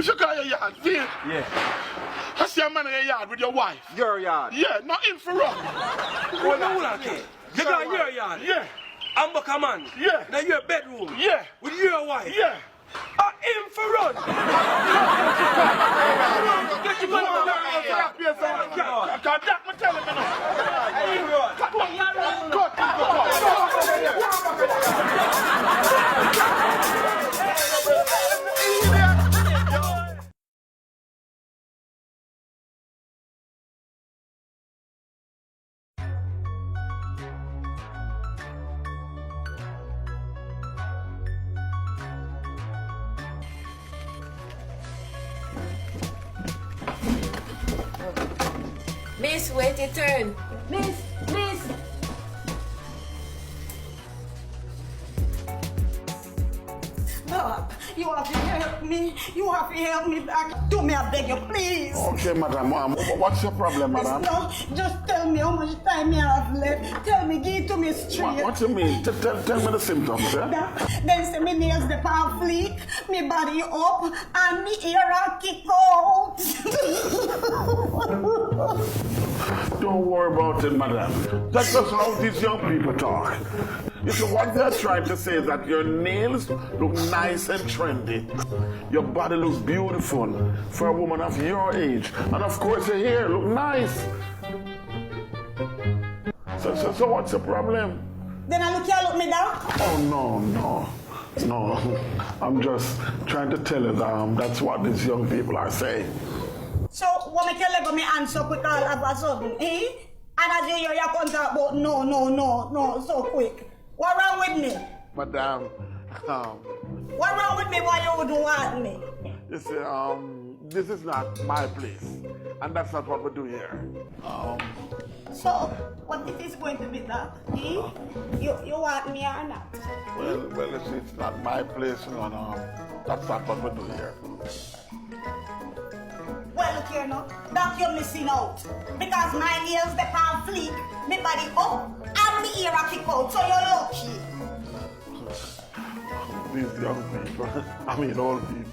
should call your yard, feel? Yeah. I see a man in your yard with your wife. Your yard. Yeah, not in for run. Hold on, okay. You got your yard. Yeah. I'm back a man. Yeah. Now your bedroom. Yeah. With your wife. Yeah. In for run. Get your money on that. Can't that me tell him Miss, wait your turn. Miss. Bob, you have to help me. You have to help me back. Do me, I beg you, please. Okay, madam. What's your problem, madam? No, just tell me how much time you have left. Tell me, give it to me straight. What you mean? Tell me the symptoms, eh? Then say me nails the palm fleek, me body up, and me ear a kick out. Don't worry about it, madam. That's just how these young people talk. You see, what they're trying to say is that your nails look nice and trendy. Your body looks beautiful for a woman of your age. And of course, your hair look nice. So what's the problem? Then I look me down. Oh, no. I'm just trying to tell you that that's what these young people are saying. So, what make you let me answer quick all of a sudden, eh? And I hear you come talk about no, so quick. What wrong with me? Madam, What wrong with me? Why you wouldn't want me? you see, this is not my place. And that's not what we do here. So, what if it's going to be that? Eh? You want me or not? Well, you see, it's not my place, no. That's not what we do here. Well, look here now. That you're missing out. Because my nails, they can't fleek, me body up, and me ear a kick out, so you're lucky. These young people, I mean old people,